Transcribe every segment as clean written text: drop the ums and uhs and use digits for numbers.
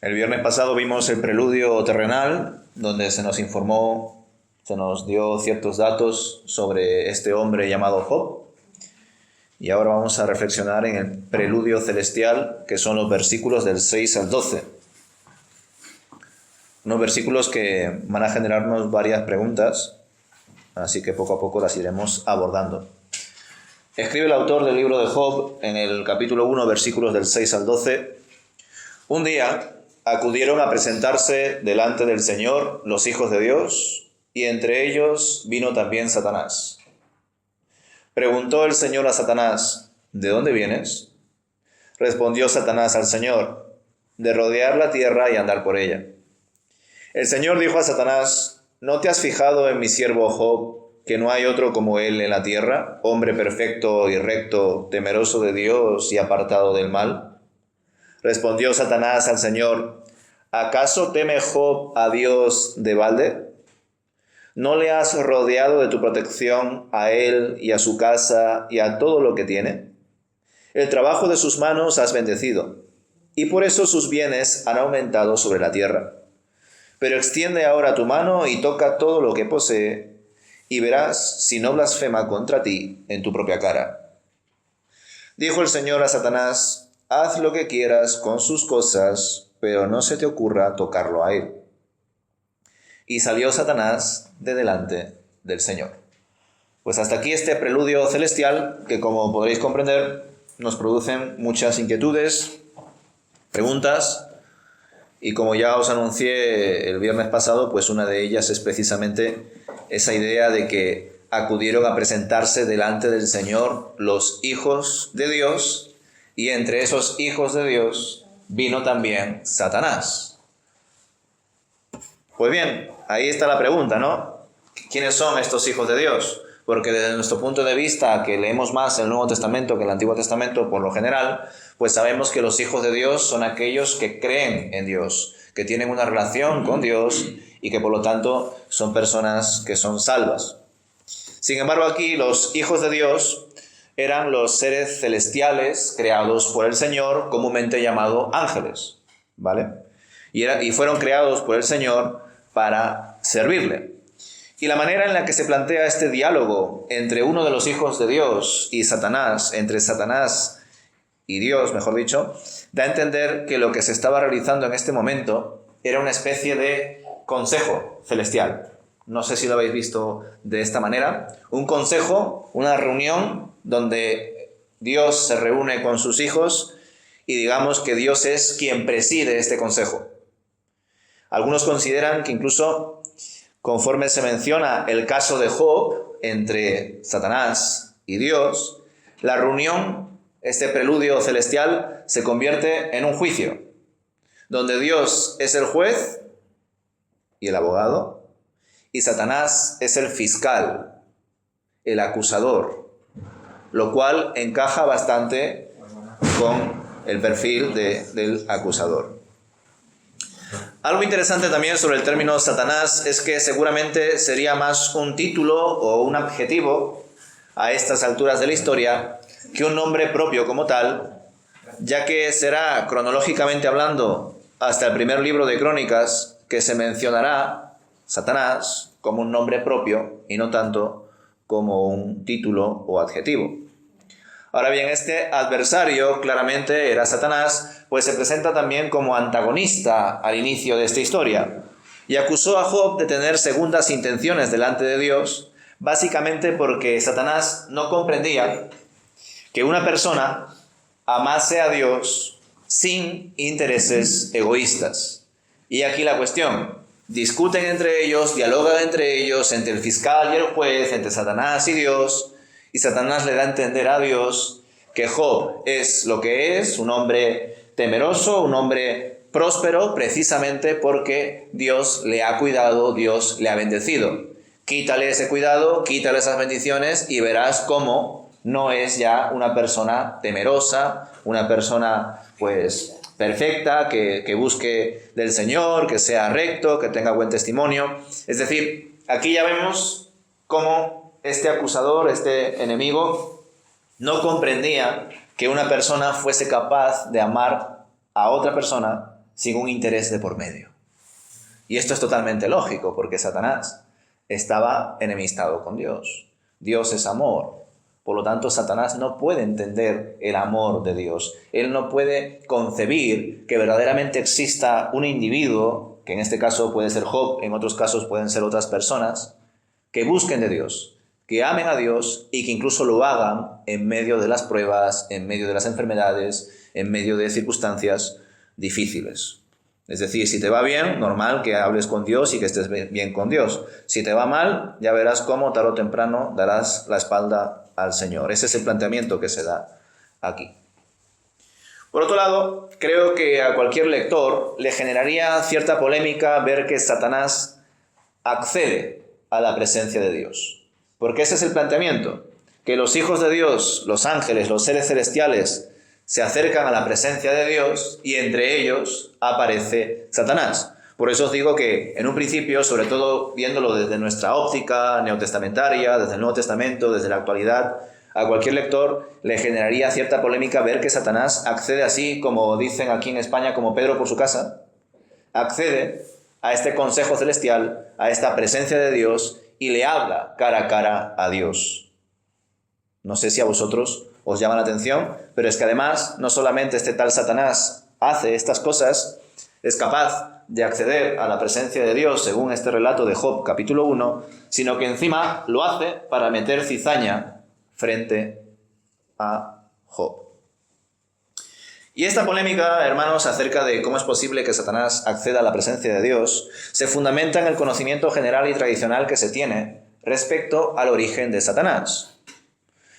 El viernes pasado vimos el preludio terrenal, donde se nos informó, se nos dio ciertos datos sobre este hombre llamado Job. Y ahora vamos a reflexionar en el preludio celestial, que son los versículos del 6 al 12. Unos versículos que van a generarnos varias preguntas, así que poco a poco las iremos abordando. Escribe el autor del libro de Job en el capítulo 1, versículos del 6 al 12. Un día acudieron a presentarse delante del Señor los hijos de Dios, y entre ellos vino también Satanás. Preguntó el Señor a Satanás: ¿de dónde vienes? Respondió Satanás al Señor: de rodear la tierra y andar por ella. El Señor dijo a Satanás: ¿no te has fijado en mi siervo Job, que no hay otro como él en la tierra, hombre perfecto y recto, temeroso de Dios y apartado del mal? Respondió Satanás al Señor: ¿acaso teme Job a Dios de balde? ¿No le has rodeado de tu protección a él y a su casa y a todo lo que tiene? El trabajo de sus manos has bendecido, y por eso sus bienes han aumentado sobre la tierra. Pero extiende ahora tu mano y toca todo lo que posee, y verás si no blasfema contra ti en tu propia cara. Dijo el Señor a Satanás: haz lo que quieras con sus cosas, pero no se te ocurra tocarlo a él. Y salió Satanás de delante del Señor. Pues hasta aquí este preludio celestial que, como podréis comprender, nos producen muchas inquietudes, preguntas, y como ya os anuncié el viernes pasado, pues una de ellas es precisamente esa idea de que acudieron a presentarse delante del Señor los hijos de Dios, y entre esos hijos de Dios vino también Satanás. Pues bien, ahí está la pregunta, ¿no? ¿Quiénes son estos hijos de Dios? Porque desde nuestro punto de vista, que leemos más el Nuevo Testamento que el Antiguo Testamento por lo general, pues sabemos que los hijos de Dios son aquellos que creen en Dios, que tienen una relación con Dios y que por lo tanto son personas que son salvas. Sin embargo, aquí los hijos de Dios eran los seres celestiales creados por el Señor, comúnmente llamados ángeles, ¿vale? Y fueron creados por el Señor para servirle. Y la manera en la que se plantea este diálogo entre uno de los hijos de Dios y Satanás, entre Satanás y Dios, mejor dicho, da a entender que lo que se estaba realizando en este momento era una especie de consejo celestial. No sé si lo habéis visto de esta manera. Un consejo, una reunión donde Dios se reúne con sus hijos y digamos que Dios es quien preside este consejo. Algunos consideran que incluso, conforme se menciona el caso de Job entre Satanás y Dios, la reunión, este preludio celestial, se convierte en un juicio, donde Dios es el juez y el abogado, y Satanás es el fiscal, el acusador, lo cual encaja bastante con el perfil del acusador. Algo interesante también sobre el término Satanás es que seguramente sería más un título o un adjetivo a estas alturas de la historia que un nombre propio como tal, ya que será, cronológicamente hablando, hasta el primer libro de Crónicas que se mencionará Satanás como un nombre propio y no tanto como un título o adjetivo. Ahora bien, este adversario claramente era Satanás, pues se presenta también como antagonista al inicio de esta historia y acusó a Job de tener segundas intenciones delante de Dios, básicamente porque Satanás no comprendía que una persona amase a Dios sin intereses egoístas. Y aquí la cuestión: discuten entre ellos, dialogan entre ellos, entre el fiscal y el juez, entre Satanás y Dios, y Satanás le da a entender a Dios que Job es lo que es, un hombre temeroso, un hombre próspero, precisamente porque Dios le ha cuidado, Dios le ha bendecido. Quítale ese cuidado, quítale esas bendiciones y verás cómo no es ya una persona temerosa, una persona pues perfecta, que busque del Señor, que sea recto, que tenga buen testimonio. Es decir, aquí ya vemos cómo este acusador, este enemigo, no comprendía que una persona fuese capaz de amar a otra persona sin un interés de por medio. Y esto es totalmente lógico, porque Satanás estaba enemistado con Dios. Dios es amor. Por lo tanto, Satanás no puede entender el amor de Dios. Él no puede concebir que verdaderamente exista un individuo, que en este caso puede ser Job, en otros casos pueden ser otras personas, que busquen de Dios, que amen a Dios y que incluso lo hagan en medio de las pruebas, en medio de las enfermedades, en medio de circunstancias difíciles. Es decir, si te va bien, normal que hables con Dios y que estés bien con Dios. Si te va mal, ya verás cómo tarde o temprano darás la espalda al Señor. Ese es el planteamiento que se da aquí. Por otro lado, creo que a cualquier lector le generaría cierta polémica ver que Satanás accede a la presencia de Dios. Porque ese es el planteamiento, que los hijos de Dios, los ángeles, los seres celestiales, se acercan a la presencia de Dios y entre ellos aparece Satanás. Por eso os digo que en un principio, sobre todo viéndolo desde nuestra óptica neotestamentaria, desde el Nuevo Testamento, desde la actualidad, a cualquier lector le generaría cierta polémica ver que Satanás accede así, como dicen aquí en España, como Pedro por su casa, accede a este consejo celestial, a esta presencia de Dios y le habla cara a cara a Dios. No sé si a vosotros os llama la atención, pero es que además no solamente este tal Satanás hace estas cosas, es capaz de acceder a la presencia de Dios según este relato de Job capítulo 1, sino que encima lo hace para meter cizaña frente a Job. Y esta polémica, hermanos, acerca de cómo es posible que Satanás acceda a la presencia de Dios, se fundamenta en el conocimiento general y tradicional que se tiene respecto al origen de Satanás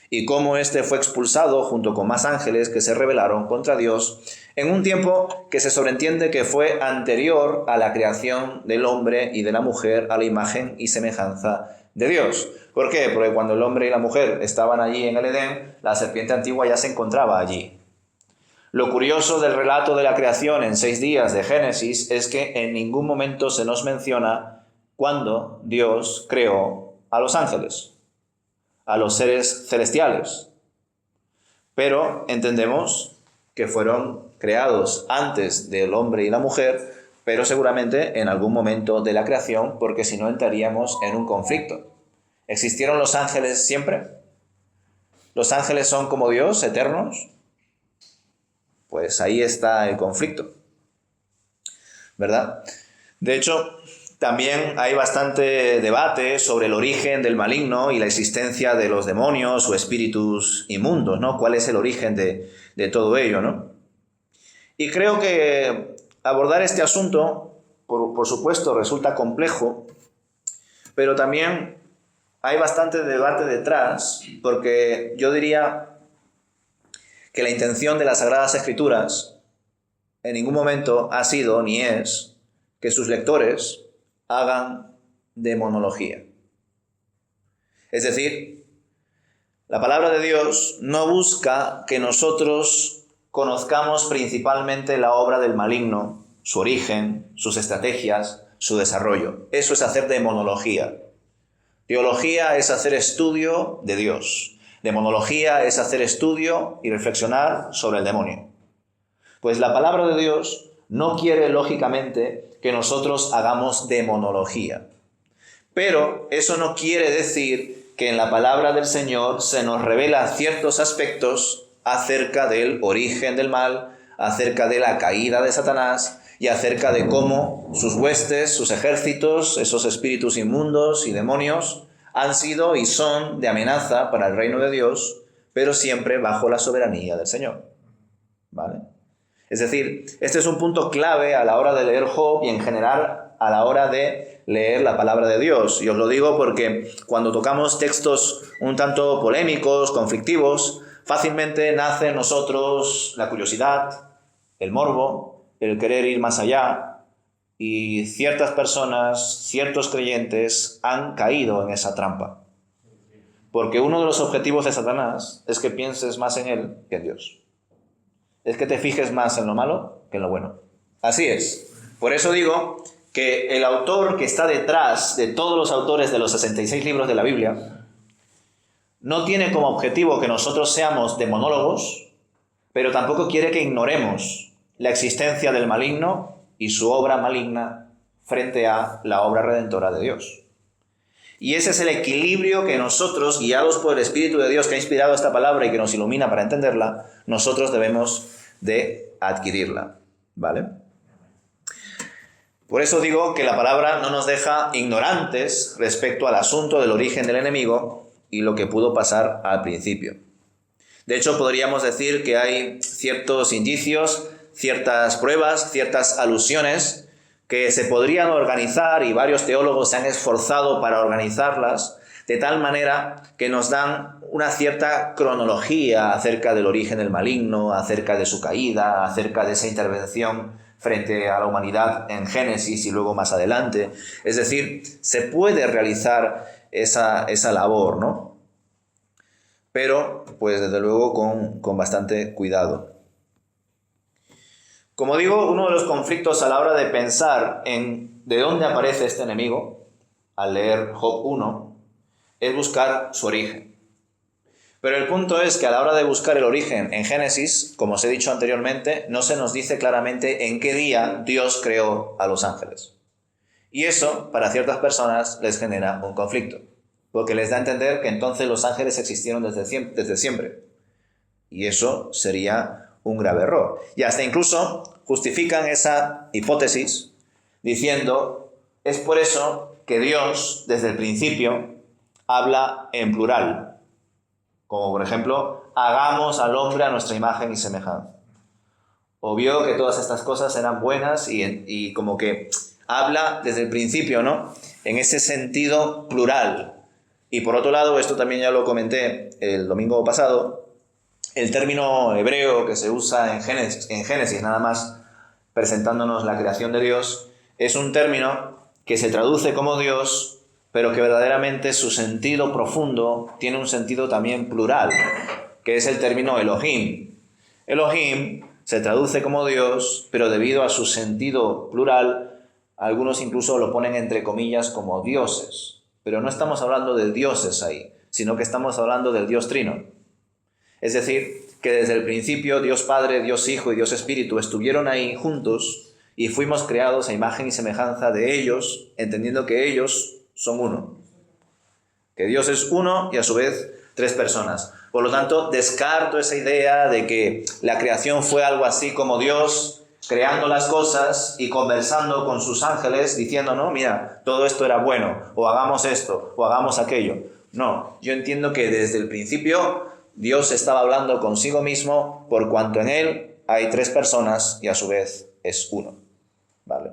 y cómo éste fue expulsado junto con más ángeles que se rebelaron contra Dios en un tiempo que se sobreentiende que fue anterior a la creación del hombre y de la mujer a la imagen y semejanza de Dios. ¿Por qué? Porque cuando el hombre y la mujer estaban allí en el Edén, la serpiente antigua ya se encontraba allí. Lo curioso del relato de la creación en 6 días de Génesis es que en ningún momento se nos menciona cuándo Dios creó a los ángeles, a los seres celestiales. Pero entendemos que fueron creados antes del hombre y la mujer, pero seguramente en algún momento de la creación, porque si no entraríamos en un conflicto. ¿Existieron los ángeles siempre? ¿Los ángeles son como Dios, eternos? Pues ahí está el conflicto, ¿verdad? De hecho, también hay bastante debate sobre el origen del maligno y la existencia de los demonios o espíritus inmundos, ¿no? ¿Cuál es el origen de todo ello, ¿no? Y creo que abordar este asunto, por supuesto, resulta complejo, pero también hay bastante debate detrás, porque yo diría que la intención de las Sagradas Escrituras en ningún momento ha sido ni es que sus lectores hagan demonología. Es decir, la palabra de Dios no busca que nosotros conozcamos principalmente la obra del maligno, su origen, sus estrategias, su desarrollo. Eso es hacer demonología. Teología es hacer estudio de Dios. Demonología es hacer estudio y reflexionar sobre el demonio. Pues la palabra de Dios no quiere, lógicamente, que nosotros hagamos demonología. Pero eso no quiere decir que en la palabra del Señor se nos revela ciertos aspectos acerca del origen del mal, acerca de la caída de Satanás y acerca de cómo sus huestes, sus ejércitos, esos espíritus inmundos y demonios, han sido y son de amenaza para el reino de Dios, pero siempre bajo la soberanía del Señor. ¿Vale? Es decir, este es un punto clave a la hora de leer Job y en general a la hora de leer la palabra de Dios. Y os lo digo porque cuando tocamos textos un tanto polémicos, conflictivos, fácilmente nace en nosotros la curiosidad, el morbo, el querer ir más allá. Y ciertas personas, ciertos creyentes han caído en esa trampa. Porque uno de los objetivos de Satanás es que pienses más en él que en Dios. Es que te fijes más en lo malo que en lo bueno. Así es. Por eso digo que el autor que está detrás de todos los autores de los 66 libros de la Biblia no tiene como objetivo que nosotros seamos demonólogos, pero tampoco quiere que ignoremos la existencia del maligno y su obra maligna frente a la obra redentora de Dios. Y ese es el equilibrio que nosotros, guiados por el Espíritu de Dios que ha inspirado esta palabra y que nos ilumina para entenderla, nosotros debemos de adquirirla, ¿vale? Por eso digo que la palabra no nos deja ignorantes respecto al asunto del origen del enemigo y lo que pudo pasar al principio. De hecho, podríamos decir que hay ciertos indicios, ciertas pruebas, ciertas alusiones que se podrían organizar, y varios teólogos se han esforzado para organizarlas, de tal manera que nos dan una cierta cronología acerca del origen del maligno, acerca de su caída, acerca de esa intervención frente a la humanidad en Génesis y luego más adelante. Es decir, se puede realizar esa labor, ¿no? Pero, pues desde luego con bastante cuidado. Como digo, uno de los conflictos a la hora de pensar en de dónde aparece este enemigo, al leer Job 1, es buscar su origen. Pero el punto es que a la hora de buscar el origen en Génesis, como os he dicho anteriormente, no se nos dice claramente en qué día Dios creó a los ángeles. Y eso, para ciertas personas, les genera un conflicto, porque les da a entender que entonces los ángeles existieron desde siempre. Y eso sería un grave error. Y hasta incluso justifican esa hipótesis diciendo, es por eso que Dios, desde el principio, habla en plural. Como por ejemplo, hagamos al hombre a nuestra imagen y semejanza. O vio que todas estas cosas eran buenas y como que habla desde el principio, ¿no? En ese sentido plural. Y por otro lado, esto también ya lo comenté el domingo pasado, el término hebreo que se usa en Génesis, nada más presentándonos la creación de Dios, es un término que se traduce como Dios, pero que verdaderamente su sentido profundo tiene un sentido también plural, que es el término Elohim. Elohim se traduce como Dios, pero debido a su sentido plural, algunos incluso lo ponen entre comillas como dioses. Pero no estamos hablando de dioses ahí, sino que estamos hablando del Dios Trino. Es decir, que desde el principio Dios Padre, Dios Hijo y Dios Espíritu estuvieron ahí juntos y fuimos creados a imagen y semejanza de ellos, entendiendo que ellos son uno. Que Dios es uno y a su vez tres personas. Por lo tanto, descarto esa idea de que la creación fue algo así como Dios creando las cosas y conversando con sus ángeles diciendo, no, mira, todo esto era bueno, o hagamos esto, o hagamos aquello. No, yo entiendo que desde el principio Dios estaba hablando consigo mismo por cuanto en Él hay tres personas y a su vez es uno. ¿Vale?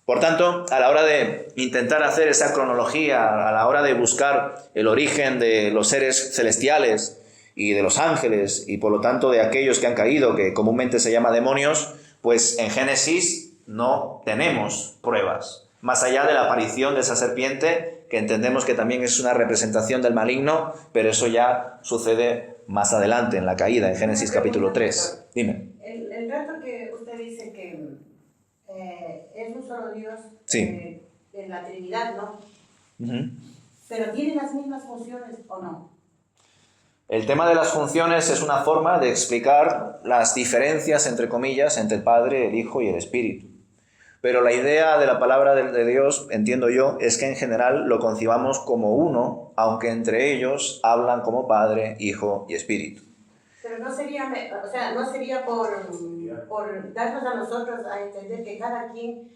Por tanto, a la hora de intentar hacer esa cronología, a la hora de buscar el origen de los seres celestiales y de los ángeles y por lo tanto de aquellos que han caído, que comúnmente se llama demonios, pues en Génesis no tenemos pruebas. Más allá de la aparición de esa serpiente, que entendemos que también es una representación del maligno, pero eso ya sucede más adelante, en la caída, en Génesis capítulo 3. Dime. El dato que usted dice que es un solo Dios, sí, en la Trinidad, ¿no? Uh-huh. Pero ¿tiene las mismas funciones o no? El tema de las funciones es una forma de explicar las diferencias, entre comillas, entre el Padre, el Hijo y el Espíritu. Pero la idea de la palabra de Dios, entiendo yo, es que en general lo concibamos como uno, aunque entre ellos hablan como Padre, Hijo y Espíritu. Pero no sería, o sea, no sería por darnos a nosotros a entender que cada quien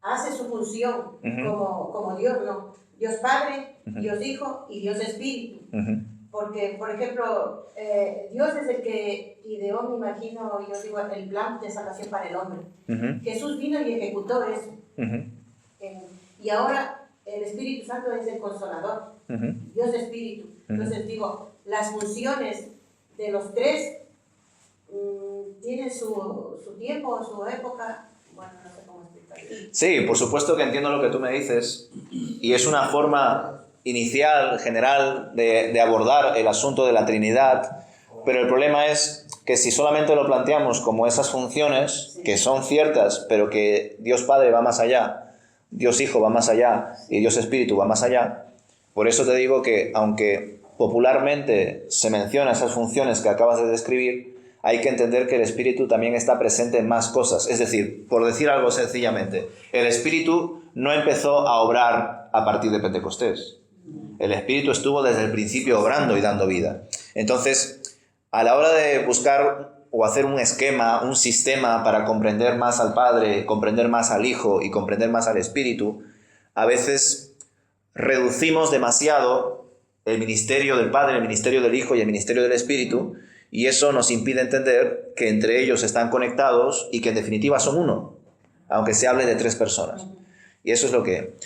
hace su función uh-huh. como Dios, ¿no? Dios Padre, uh-huh. Dios Hijo y Dios Espíritu. Uh-huh. Porque, por ejemplo, Dios es el que ideó, me imagino, yo digo, el plan de salvación para el hombre. Uh-huh. Jesús vino y ejecutó eso. Uh-huh. Y ahora el Espíritu Santo es el Consolador. Uh-huh. Dios Espíritu. Uh-huh. Entonces digo, las funciones de los tres tienen su tiempo, su época. Bueno, no sé cómo explicarlo. Sí, por supuesto que entiendo lo que tú me dices. Y es una forma inicial, general, de abordar el asunto de la Trinidad, pero el problema es que si solamente lo planteamos como esas funciones, que son ciertas, pero que Dios Padre va más allá, Dios Hijo va más allá y Dios Espíritu va más allá, por eso te digo que, aunque popularmente se menciona esas funciones que acabas de describir, hay que entender que el Espíritu también está presente en más cosas. Es decir, por decir algo sencillamente, el Espíritu no empezó a obrar a partir de Pentecostés. El Espíritu estuvo desde el principio obrando y dando vida. Entonces, a la hora de buscar o hacer un esquema, un sistema para comprender más al Padre, comprender más al Hijo y comprender más al Espíritu, a veces reducimos demasiado el ministerio del Padre, el ministerio del Hijo y el ministerio del Espíritu, y eso nos impide entender que entre ellos están conectados y que en definitiva son uno, aunque se hable de 3 personas. Y eso es lo que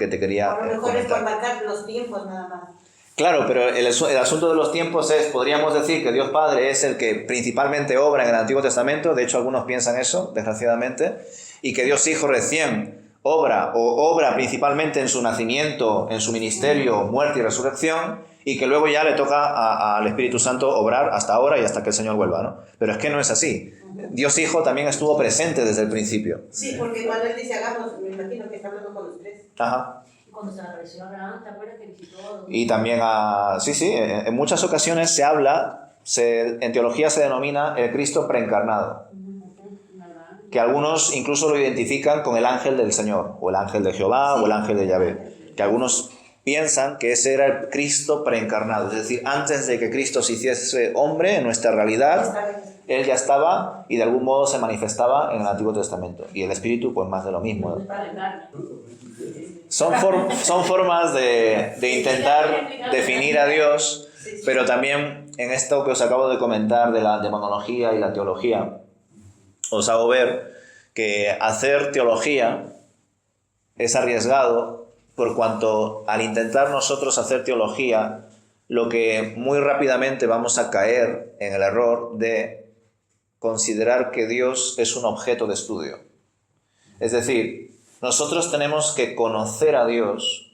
te quería comentar. A lo mejor es por comentar. marcar los tiempos nada más. Claro, pero el asunto de los tiempos es, podríamos decir que Dios Padre es el que principalmente obra en el Antiguo Testamento, de hecho algunos piensan eso, desgraciadamente, y que Dios Hijo recién obra principalmente en su nacimiento, en su ministerio, muerte y resurrección, y que luego ya le toca al Espíritu Santo obrar hasta ahora y hasta que el Señor vuelva, ¿no? Pero es que no es así. Dios Hijo también estuvo presente desde el principio. Sí, porque cuando Él dice hagamos, me imagino que está hablando con los 3. Ajá. Cuando se le apareció a Abraham, ¿te acuerdas que visitó? Y también en muchas ocasiones se habla, en teología se denomina el Cristo preencarnado, que algunos incluso lo identifican con el ángel del Señor, o el ángel de Jehová, o el ángel de Yahvé, que algunos piensan que ese era el Cristo preencarnado, es decir, antes de que Cristo se hiciese hombre en nuestra realidad, Él ya estaba y de algún modo se manifestaba en el Antiguo Testamento, y el Espíritu pues más de lo mismo, ¿no? Son formas de intentar definir a Dios, pero también en esto que os acabo de comentar de la demonología y la teología, os hago ver que hacer teología es arriesgado por cuanto al intentar nosotros hacer teología, lo que muy rápidamente vamos a caer en el error de considerar que Dios es un objeto de estudio. Es decir, nosotros tenemos que conocer a Dios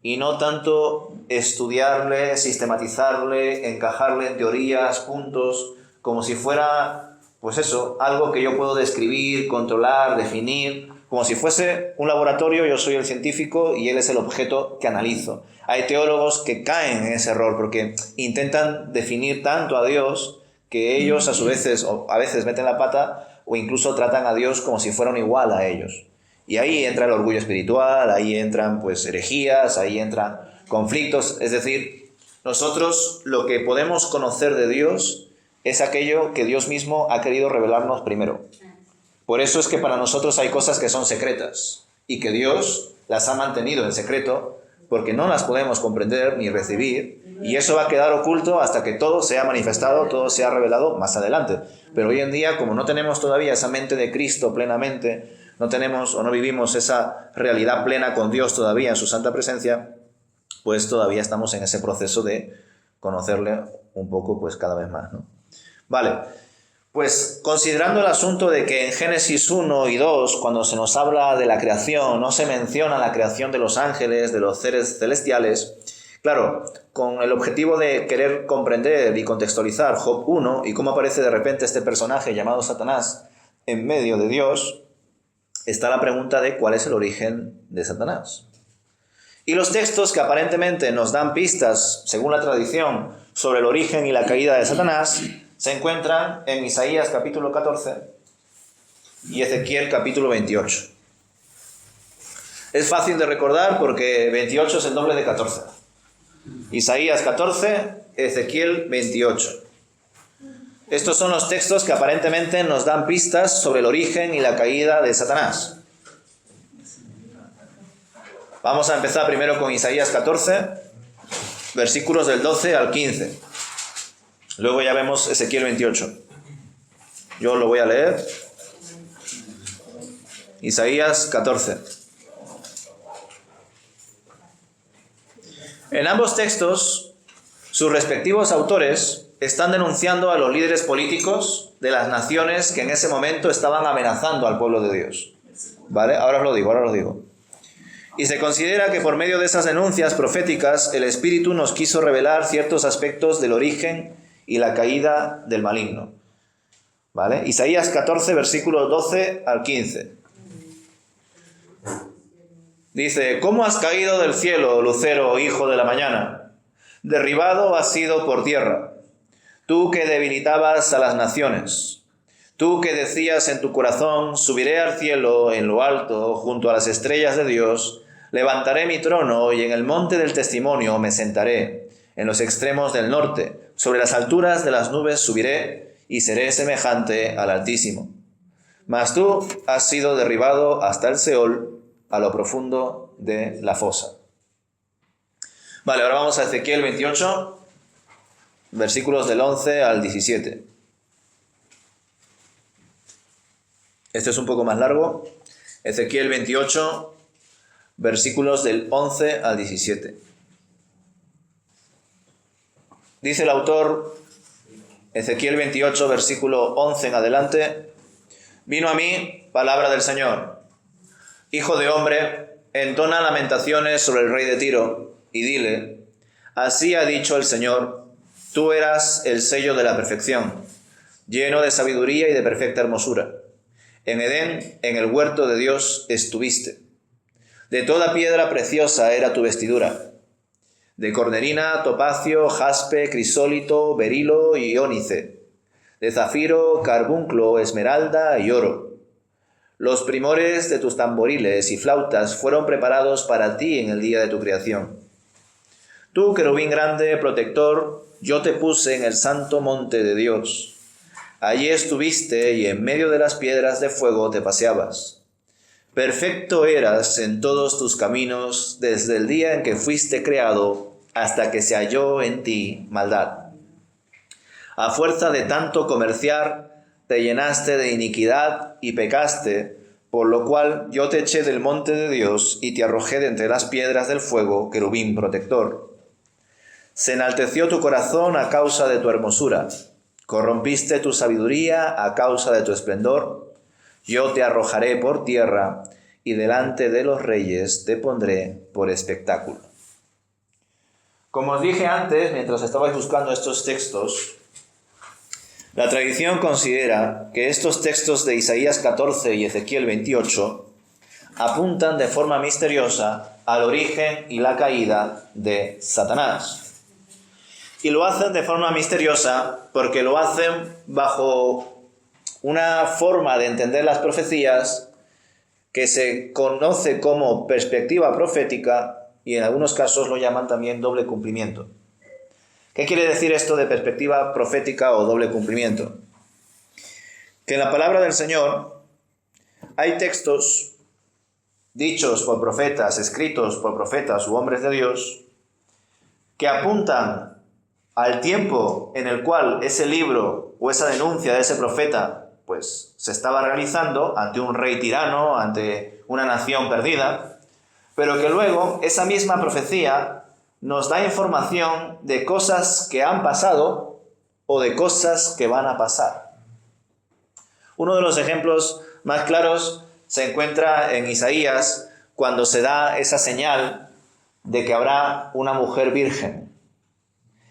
y no tanto estudiarle, sistematizarle, encajarle en teorías, puntos, como si fuera, pues eso, algo que yo puedo describir, controlar, definir, como si fuese un laboratorio, yo soy el científico y él es el objeto que analizo. Hay teólogos que caen en ese error porque intentan definir tanto a Dios que ellos a veces meten la pata o incluso tratan a Dios como si fuera un igual a ellos. Y ahí entra el orgullo espiritual, ahí entran pues herejías, ahí entran conflictos. Es decir, nosotros lo que podemos conocer de Dios es aquello que Dios mismo ha querido revelarnos primero. Por eso es que para nosotros hay cosas que son secretas y que Dios las ha mantenido en secreto porque no las podemos comprender ni recibir, y eso va a quedar oculto hasta que todo sea manifestado, todo sea revelado más adelante. Pero hoy en día, como no tenemos todavía esa mente de Cristo plenamente, no tenemos o no vivimos esa realidad plena con Dios todavía en su santa presencia, pues todavía estamos en ese proceso de conocerle un poco pues cada vez más, ¿no? Vale, pues considerando el asunto de que en Génesis 1 y 2, cuando se nos habla de la creación, no se menciona la creación de los ángeles, de los seres celestiales, claro, con el objetivo de querer comprender y contextualizar Job 1 y cómo aparece de repente este personaje llamado Satanás en medio de Dios, está la pregunta de cuál es el origen de Satanás. Y los textos que aparentemente nos dan pistas, según la tradición, sobre el origen y la caída de Satanás, se encuentran en Isaías capítulo 14 y Ezequiel capítulo 28. Es fácil de recordar porque 28 es el doble de 14. Isaías 14, Ezequiel 28. Estos son los textos que aparentemente nos dan pistas sobre el origen y la caída de Satanás. Vamos a empezar primero con Isaías 14, versículos del 12 al 15. Luego ya vemos Ezequiel 28. Yo lo voy a leer. Isaías 14. En ambos textos, sus respectivos autores están denunciando a los líderes políticos de las naciones que en ese momento estaban amenazando al pueblo de Dios. ¿Vale? Ahora os lo digo. Y se considera que por medio de esas denuncias proféticas, el Espíritu nos quiso revelar ciertos aspectos del origen y la caída del maligno. ¿Vale? Isaías 14, versículos 12 al 15. Dice: ¿Cómo has caído del cielo, lucero, hijo de la mañana? Derribado has sido por tierra. tú que debilitabas a las naciones, tú que decías en tu corazón, subiré al cielo en lo alto, junto a las estrellas de Dios, levantaré mi trono y en el monte del testimonio me sentaré, en los extremos del norte, sobre las alturas de las nubes subiré y seré semejante al Altísimo. Mas tú has sido derribado hasta el Seol, a lo profundo de la fosa. Vale, ahora vamos a Ezequiel 28, versículos del 11 al 17. Este es un poco más largo. Ezequiel 28, versículos del 11 al 17. Dice el autor, Ezequiel 28, versículo 11 en adelante: vino a mí palabra del Señor. Hijo de hombre, entona lamentaciones sobre el rey de Tiro, y dile: así ha dicho el Señor, tú eras el sello de la perfección, lleno de sabiduría y de perfecta hermosura. En Edén, en el huerto de Dios, estuviste. De toda piedra preciosa era tu vestidura, de cornerina, topacio, jaspe, crisólito, berilo y ónice, de zafiro, carbunclo, esmeralda y oro. Los primores de tus tamboriles y flautas fueron preparados para ti en el día de tu creación. Tú, querubín grande, protector, yo te puse en el santo monte de Dios. Allí estuviste y en medio de las piedras de fuego te paseabas. Perfecto eras en todos tus caminos desde el día en que fuiste creado hasta que se halló en ti maldad. A fuerza de tanto comerciar, te llenaste de iniquidad y pecaste, por lo cual yo te eché del monte de Dios y te arrojé de entre las piedras del fuego, querubín protector. Se enalteció tu corazón a causa de tu hermosura, corrompiste tu sabiduría a causa de tu esplendor. Yo te arrojaré por tierra y delante de los reyes te pondré por espectáculo. Como os dije antes, mientras estabais buscando estos textos, la tradición considera que estos textos de Isaías 14 y Ezequiel 28 apuntan de forma misteriosa al origen y la caída de Satanás. Y lo hacen de forma misteriosa porque lo hacen bajo una forma de entender las profecías que se conoce como perspectiva profética y en algunos casos lo llaman también doble cumplimiento. ¿Qué quiere decir esto de perspectiva profética o doble cumplimiento? Que en la palabra del Señor hay textos dichos por profetas, escritos por profetas u hombres de Dios, que apuntan al tiempo en el cual ese libro o esa denuncia de ese profeta pues se estaba realizando ante un rey tirano, ante una nación perdida, pero que luego esa misma profecía nos da información de cosas que han pasado o de cosas que van a pasar. Uno de los ejemplos más claros se encuentra en Isaías, cuando se da esa señal de que habrá una mujer virgen.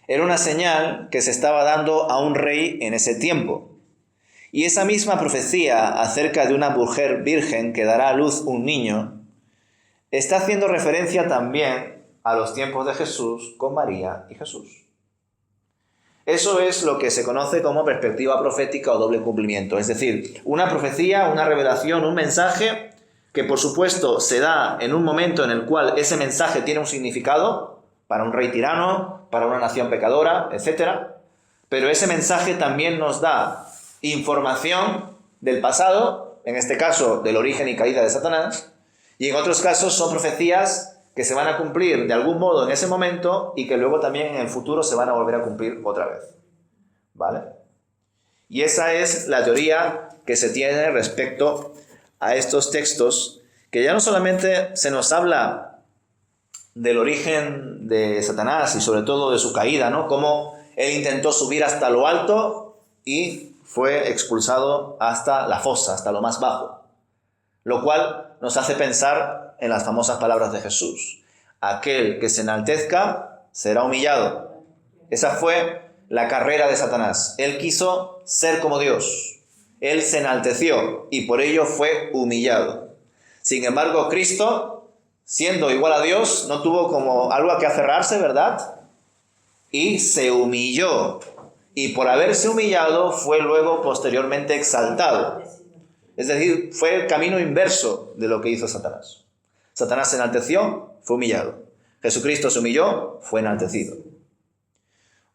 Era una señal que se estaba dando a un rey en ese tiempo. Y esa misma profecía acerca de una mujer virgen que dará a luz un niño, está haciendo referencia también a los tiempos de Jesús con María y Jesús. Eso es lo que se conoce como perspectiva profética o doble cumplimiento. Es decir, una profecía, una revelación, un mensaje que por supuesto se da en un momento en el cual ese mensaje tiene un significado para un rey tirano, para una nación pecadora, etc. Pero ese mensaje también nos da información del pasado, en este caso del origen y caída de Satanás, y en otros casos son profecías que se van a cumplir de algún modo en ese momento y que luego también en el futuro se van a volver a cumplir otra vez. ¿Vale? Y esa es la teoría que se tiene respecto a estos textos, que ya no solamente se nos habla del origen de Satanás y sobre todo de su caída, ¿no? Cómo él intentó subir hasta lo alto y fue expulsado hasta la fosa, hasta lo más bajo. Lo cual nos hace pensar en las famosas palabras de Jesús. Aquel que se enaltezca será humillado. Esa fue la carrera de Satanás. Él quiso ser como Dios. Él se enalteció y por ello fue humillado. Sin embargo, Cristo, siendo igual a Dios, no tuvo como algo a que aferrarse, ¿verdad? Y se humilló y por haberse humillado fue luego posteriormente exaltado. Es decir, fue el camino inverso de lo que hizo Satanás. Satanás se enalteció, fue humillado. Jesucristo se humilló, fue enaltecido.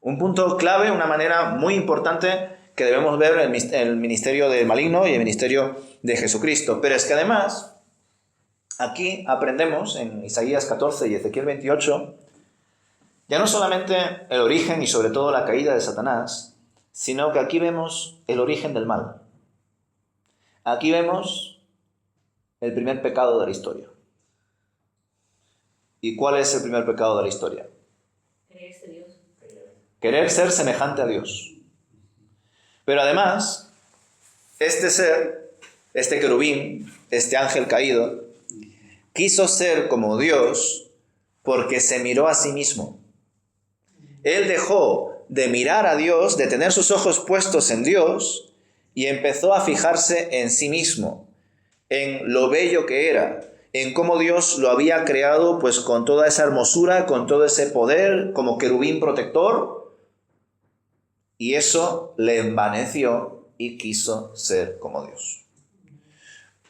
Un punto clave, una manera muy importante que debemos ver en el ministerio del maligno y el ministerio de Jesucristo. Pero es que además, aquí aprendemos en Isaías 14 y Ezequiel 28, ya no solamente el origen y sobre todo la caída de Satanás, sino que aquí vemos el origen del mal. Aquí vemos el primer pecado de la historia. ¿Y cuál es el primer pecado de la historia? Creerse Dios. Querer ser semejante a Dios. Pero además, este ser, este querubín, este ángel caído, quiso ser como Dios porque se miró a sí mismo. Él dejó de mirar a Dios, de tener sus ojos puestos en Dios, y empezó a fijarse en sí mismo, en lo bello que era, en cómo Dios lo había creado pues con toda esa hermosura, con todo ese poder, como querubín protector, y eso le envaneció y quiso ser como Dios.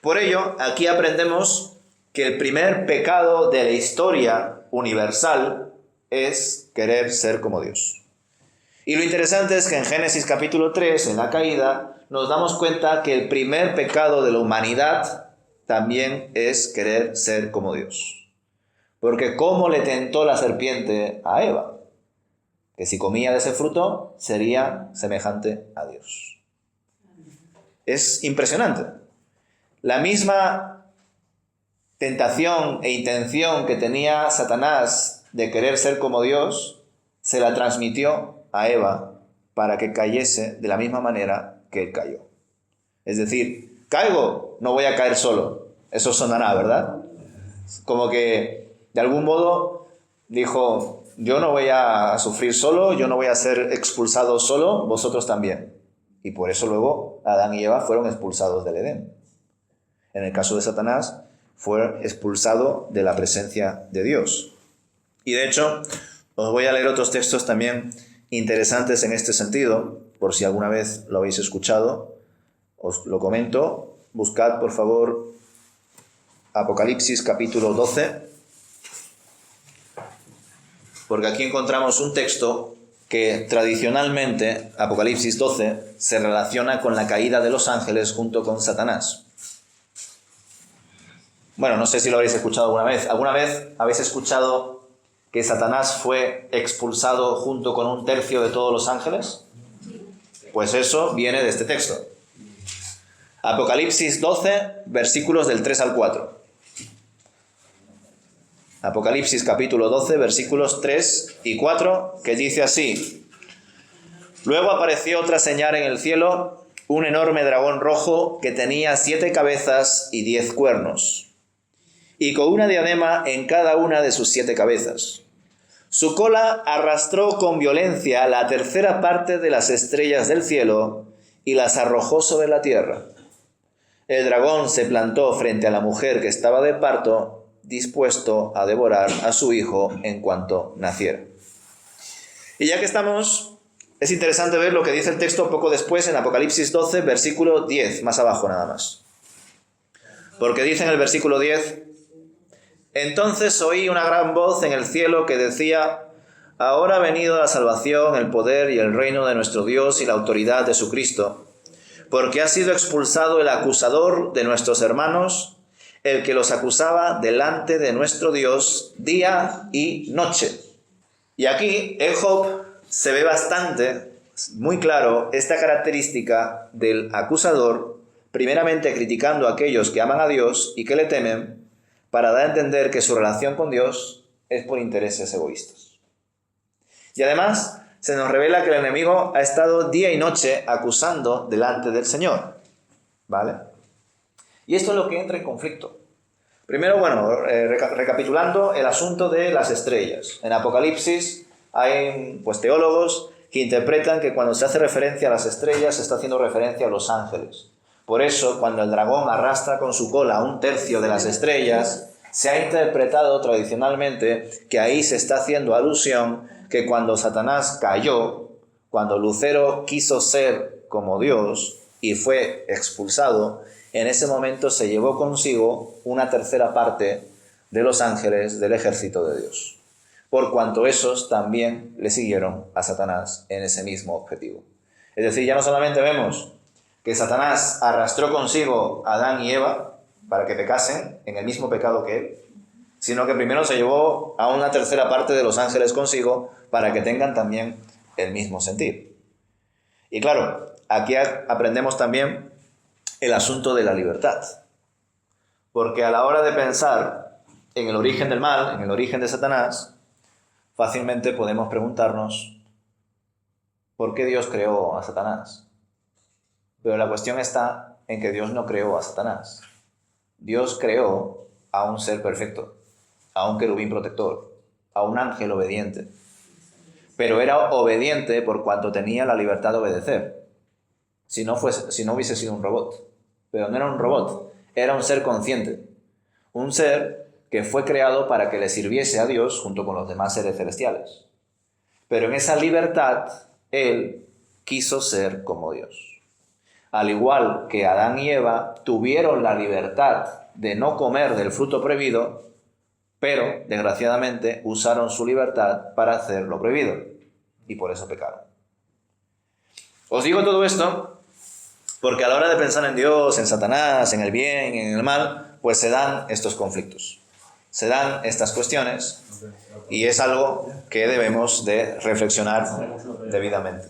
Por ello, aquí aprendemos que el primer pecado de la historia universal es querer ser como Dios. Y lo interesante es que en Génesis capítulo 3, en la caída, nos damos cuenta que el primer pecado de la humanidad también es querer ser como Dios. Porque ¿cómo le tentó la serpiente a Eva? Que si comía de ese fruto sería semejante a Dios. Es impresionante. La misma tentación e intención que tenía Satanás de querer ser como Dios, se la transmitió a Eva para que cayese de la misma manera que él cayó. Es decir, caigo, no voy a caer solo. Eso sonará, ¿verdad? Como que de algún modo dijo, yo no voy a sufrir solo, yo no voy a ser expulsado solo, vosotros también. Y por eso luego Adán y Eva fueron expulsados del Edén. En el caso de Satanás, fue expulsado de la presencia de Dios. Y de hecho, os voy a leer otros textos también interesantes en este sentido, por si alguna vez lo habéis escuchado, os lo comento. Buscad, por favor, Apocalipsis capítulo 12, porque aquí encontramos un texto que tradicionalmente, Apocalipsis 12, se relaciona con la caída de los ángeles junto con Satanás. Bueno, no sé si lo habréis escuchado alguna vez. ¿Alguna vez habéis escuchado que Satanás fue expulsado junto con un tercio de todos los ángeles? Pues eso viene de este texto. Apocalipsis 12, versículos del 3 al 4. Apocalipsis capítulo 12, versículos 3 y 4, que dice así: Luego apareció otra señal en el cielo, un enorme dragón rojo que tenía 7 cabezas y 10 cuernos, y con una diadema en cada una de sus 7 cabezas. Su cola arrastró con violencia la tercera parte de las estrellas del cielo y las arrojó sobre la tierra. El dragón se plantó frente a la mujer que estaba de parto, dispuesto a devorar a su hijo en cuanto naciera. Y ya que estamos, es interesante ver lo que dice el texto poco después en Apocalipsis 12, versículo 10, más abajo nada más. Porque dice en el versículo 10: Entonces oí una gran voz en el cielo que decía: Ahora ha venido la salvación, el poder y el reino de nuestro Dios y la autoridad de su Cristo, porque ha sido expulsado el acusador de nuestros hermanos, el que los acusaba delante de nuestro Dios día y noche. Y aquí en Job se ve bastante, muy claro, esta característica del acusador, primeramente criticando a aquellos que aman a Dios y que le temen, para dar a entender que su relación con Dios es por intereses egoístas. Y además se nos revela que el enemigo ha estado día y noche acusando delante del Señor, ¿vale? Y esto es lo que entra en conflicto. Primero, recapitulando el asunto de las estrellas. En Apocalipsis hay teólogos que interpretan que cuando se hace referencia a las estrellas se está haciendo referencia a los ángeles. Por eso, cuando el dragón arrastra con su cola un tercio de las estrellas, se ha interpretado tradicionalmente que ahí se está haciendo alusión que cuando Satanás cayó, cuando Lucero quiso ser como Dios y fue expulsado, en ese momento se llevó consigo una tercera parte de los ángeles del ejército de Dios, por cuanto esos también le siguieron a Satanás en ese mismo objetivo. Es decir, ya no solamente vemos que Satanás arrastró consigo a Adán y Eva para que pecasen en el mismo pecado que él, sino que primero se llevó a una tercera parte de los ángeles consigo para que tengan también el mismo sentir. Y claro, aquí aprendemos también el asunto de la libertad, porque a la hora de pensar en el origen del mal, en el origen de Satanás, fácilmente podemos preguntarnos ¿por qué Dios creó a Satanás? Pero la cuestión está en que Dios no creó a Satanás. Dios creó a un ser perfecto, a un querubín protector, a un ángel obediente. Pero era obediente por cuanto tenía la libertad de obedecer. Si no hubiese sido un robot. Pero no era un robot, era un ser consciente. Un ser que fue creado para que le sirviese a Dios junto con los demás seres celestiales. Pero en esa libertad, él quiso ser como Dios. Al igual que Adán y Eva tuvieron la libertad de no comer del fruto prohibido, pero, desgraciadamente, usaron su libertad para hacer lo prohibido. Y por eso pecaron. Os digo todo esto porque a la hora de pensar en Dios, en Satanás, en el bien, en el mal, pues se dan estos conflictos. Se dan estas cuestiones y es algo que debemos de reflexionar debidamente.